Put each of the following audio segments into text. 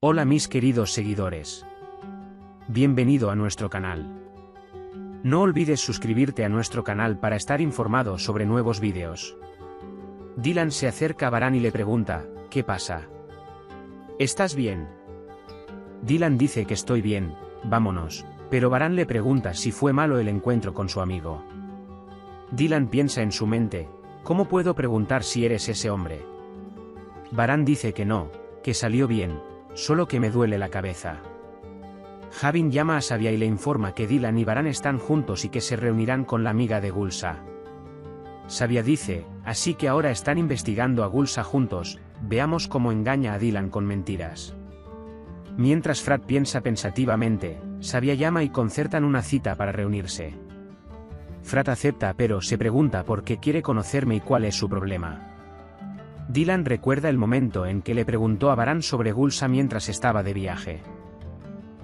Hola mis queridos seguidores. Bienvenido a nuestro canal. No olvides suscribirte a nuestro canal para estar informado sobre nuevos vídeos. Dylan se acerca a Varane y le pregunta, ¿qué pasa? ¿Estás bien? Dylan dice que estoy bien, vámonos, pero Varane le pregunta si fue malo el encuentro con su amigo. Dylan piensa en su mente, ¿cómo puedo preguntar si eres ese hombre? Varane dice que no, que salió bien, solo que me duele la cabeza. Javin llama a Sabia y le informa que Dylan y Varane están juntos y que se reunirán con la amiga de Gulsa. Sabia dice, así que ahora están investigando a Gulsa juntos, veamos cómo engaña a Dylan con mentiras. Mientras Frat piensa pensativamente, Sabia llama y concertan una cita para reunirse. Frat acepta pero se pregunta por qué quiere conocerme y cuál es su problema. Dylan recuerda el momento en que le preguntó a Varane sobre Gulsa mientras estaba de viaje.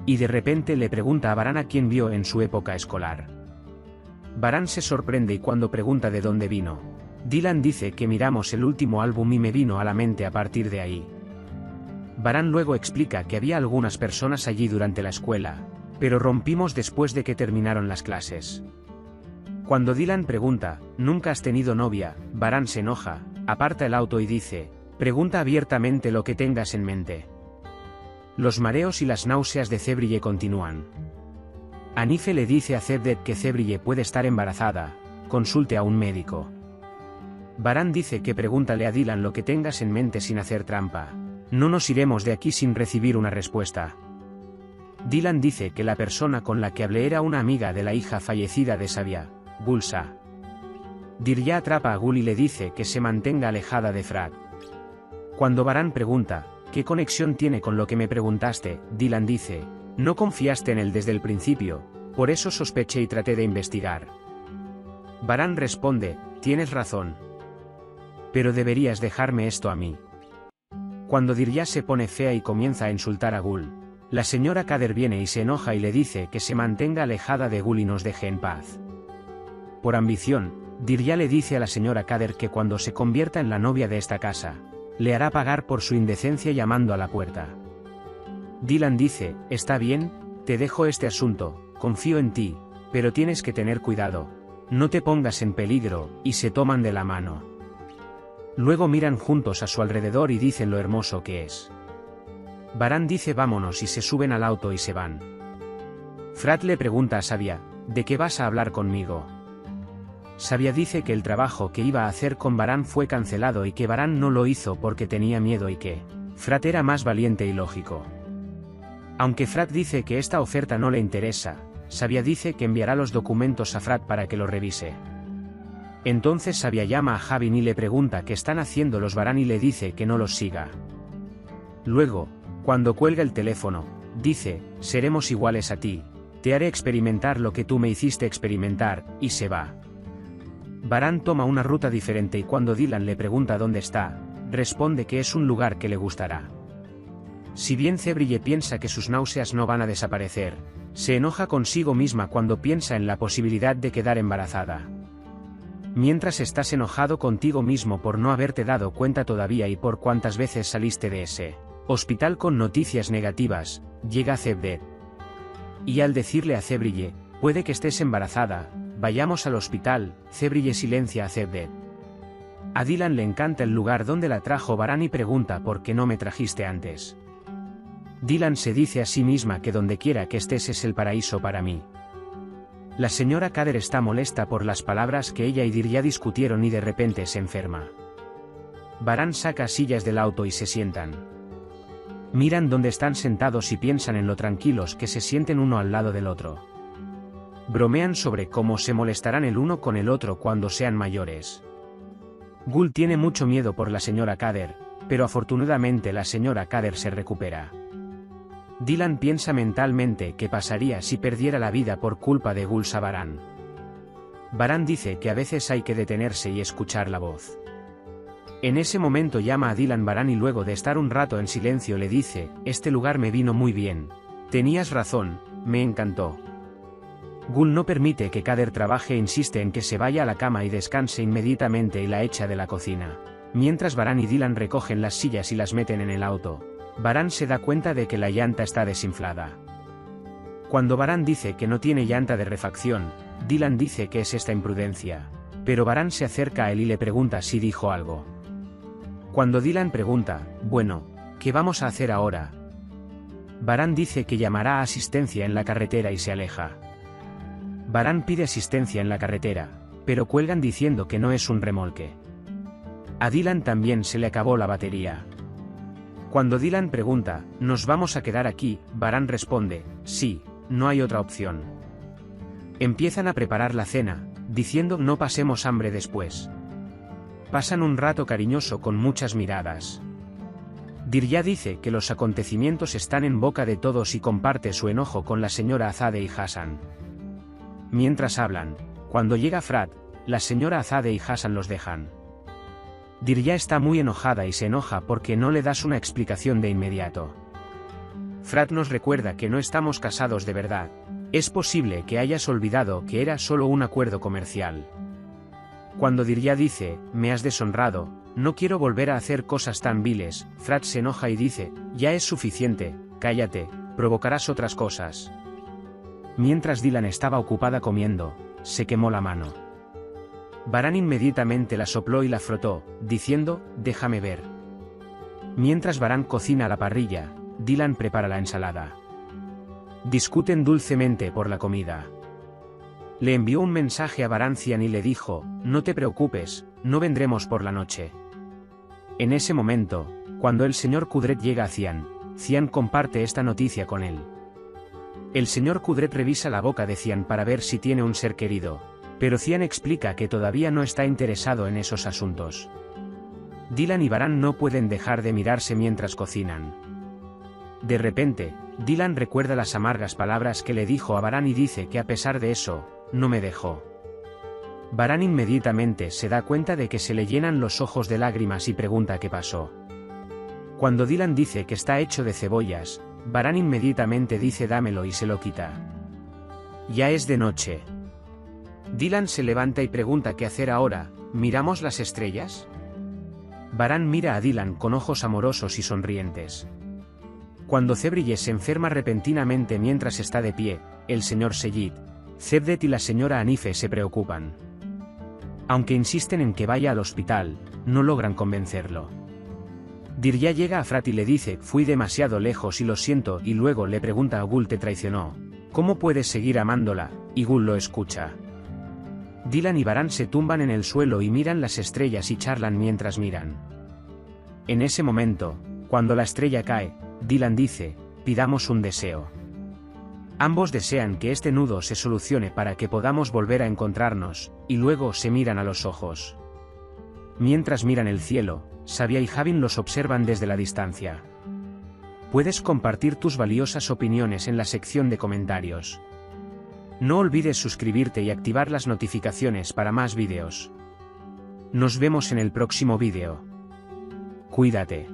Y de repente le pregunta a Varane a quién vio en su época escolar. Varane se sorprende y cuando pregunta de dónde vino, Dylan dice que miramos el último álbum y me vino a la mente a partir de ahí. Varane luego explica que había algunas personas allí durante la escuela, pero rompimos después de que terminaron las clases. Cuando Dylan pregunta, ¿nunca has tenido novia?, Varane se enoja, aparta el auto y dice, pregunta abiertamente lo que tengas en mente. Los mareos y las náuseas de Cebrille continúan. Anife le dice a Cevdet que Cebrille puede estar embarazada, consulte a un médico. Varane dice que pregúntale a Dylan lo que tengas en mente sin hacer trampa, no nos iremos de aquí sin recibir una respuesta. Dylan dice que la persona con la que hablé era una amiga de la hija fallecida de Sabia, Gulsa. Dirya atrapa a Gul y le dice que se mantenga alejada de Frat. Cuando Varane pregunta, ¿qué conexión tiene con lo que me preguntaste?, Dylan dice, no confiaste en él desde el principio, por eso sospeché y traté de investigar. Varane responde, tienes razón. Pero deberías dejarme esto a mí. Cuando Dirya se pone fea y comienza a insultar a Gul, la señora Kader viene y se enoja y le dice que se mantenga alejada de Gul y nos deje en paz. Por ambición, Dirya le dice a la señora Kader que cuando se convierta en la novia de esta casa, le hará pagar por su indecencia llamando a la puerta. Dylan dice, está bien, te dejo este asunto, confío en ti, pero tienes que tener cuidado, no te pongas en peligro, y se toman de la mano. Luego miran juntos a su alrededor y dicen lo hermoso que es. Varane dice vámonos y se suben al auto y se van. Frat le pregunta a Sabia, ¿de qué vas a hablar conmigo? Sabia dice que el trabajo que iba a hacer con Varane fue cancelado y que Varane no lo hizo porque tenía miedo y que Frat era más valiente y lógico. Aunque Frat dice que esta oferta no le interesa, Sabia dice que enviará los documentos a Frat para que los revise. Entonces Sabia llama a Javin y le pregunta qué están haciendo los Varane y le dice que no los siga. Luego, cuando cuelga el teléfono, dice, seremos iguales a ti, te haré experimentar lo que tú me hiciste experimentar, y se va. Varane toma una ruta diferente y cuando Dylan le pregunta dónde está, responde que es un lugar que le gustará. Si bien Cebrille piensa que sus náuseas no van a desaparecer, se enoja consigo misma cuando piensa en la posibilidad de quedar embarazada. Mientras estás enojado contigo mismo por no haberte dado cuenta todavía y por cuántas veces saliste de ese hospital con noticias negativas, llega Cevdet. Y al decirle a Cebrille, puede que estés embarazada, vayamos al hospital, Cebrille silencia a Cevdet. A Dylan le encanta el lugar donde la trajo Varane y pregunta por qué no me trajiste antes. Dylan se dice a sí misma que donde quiera que estés es el paraíso para mí. La señora Kader está molesta por las palabras que ella y Dirya discutieron y de repente se enferma. Varane saca sillas del auto y se sientan. Miran dónde están sentados y piensan en lo tranquilos que se sienten uno al lado del otro. Bromean sobre cómo se molestarán el uno con el otro cuando sean mayores. Gul tiene mucho miedo por la señora Kader, pero afortunadamente la señora Kader se recupera. Dylan piensa mentalmente qué pasaría si perdiera la vida por culpa de Gulsa Varane. Varane dice que a veces hay que detenerse y escuchar la voz. En ese momento llama a Dylan Varane y luego de estar un rato en silencio le dice, este lugar me vino muy bien. Tenías razón, me encantó. Gul no permite que Kader trabaje e insiste en que se vaya a la cama y descanse inmediatamente y la echa de la cocina. Mientras Varane y Dylan recogen las sillas y las meten en el auto, Varane se da cuenta de que la llanta está desinflada. Cuando Varane dice que no tiene llanta de refacción, Dylan dice que es esta imprudencia, pero Varane se acerca a él y le pregunta si dijo algo. Cuando Dylan pregunta, bueno, ¿qué vamos a hacer ahora?, Varane dice que llamará a asistencia en la carretera y se aleja. Varane pide asistencia en la carretera, pero cuelgan diciendo que no es un remolque. A Dylan también se le acabó la batería. Cuando Dylan pregunta, ¿nos vamos a quedar aquí?, Varane responde, sí, no hay otra opción. Empiezan a preparar la cena, diciendo no pasemos hambre después. Pasan un rato cariñoso con muchas miradas. Dirya dice que los acontecimientos están en boca de todos y comparte su enojo con la señora Azadeh y Hassan. Mientras hablan, cuando llega Frat, la señora Azadeh y Hassan los dejan. Dirya está muy enojada y se enoja porque no le das una explicación de inmediato. Frat nos recuerda que no estamos casados de verdad. Es posible que hayas olvidado que era solo un acuerdo comercial. Cuando Dirya dice, me has deshonrado, no quiero volver a hacer cosas tan viles, Frat se enoja y dice, ya es suficiente, cállate, provocarás otras cosas. Mientras Dylan estaba ocupada comiendo, se quemó la mano. Varane inmediatamente la sopló y la frotó, diciendo, déjame ver. Mientras Varane cocina la parrilla, Dylan prepara la ensalada. Discuten dulcemente por la comida. Le envió un mensaje a Varancian y le dijo, no te preocupes, no vendremos por la noche. En ese momento, cuando el señor Kudret llega a Cian, Cian comparte esta noticia con él. El señor Kudret revisa la boca de Cian para ver si tiene un ser querido, pero Cian explica que todavía no está interesado en esos asuntos. Dylan y Varane no pueden dejar de mirarse mientras cocinan. De repente, Dylan recuerda las amargas palabras que le dijo a Varane y dice que a pesar de eso, no me dejó. Varane inmediatamente se da cuenta de que se le llenan los ojos de lágrimas y pregunta qué pasó. Cuando Dylan dice que está hecho de cebollas, Varane inmediatamente dice dámelo y se lo quita. Ya es de noche. Dylan se levanta y pregunta qué hacer ahora, ¿miramos las estrellas? Varane mira a Dylan con ojos amorosos y sonrientes. Cuando Zebrille se enferma repentinamente mientras está de pie, el señor Seyid, Cevdet y la señora Anife se preocupan. Aunque insisten en que vaya al hospital, no logran convencerlo. Dirya llega a Frat y le dice, fui demasiado lejos y lo siento, y luego le pregunta a Gul te traicionó. ¿Cómo puedes seguir amándola? Y Gul lo escucha. Dylan y Varane se tumban en el suelo y miran las estrellas y charlan mientras miran. En ese momento, cuando la estrella cae, Dylan dice, pidamos un deseo. Ambos desean que este nudo se solucione para que podamos volver a encontrarnos, y luego se miran a los ojos. Mientras miran el cielo, Sabia y Javin los observan desde la distancia. Puedes compartir tus valiosas opiniones en la sección de comentarios. No olvides suscribirte y activar las notificaciones para más vídeos. Nos vemos en el próximo vídeo. Cuídate.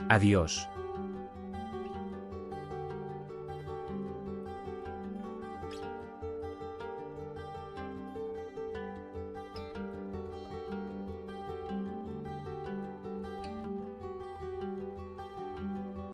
Adiós.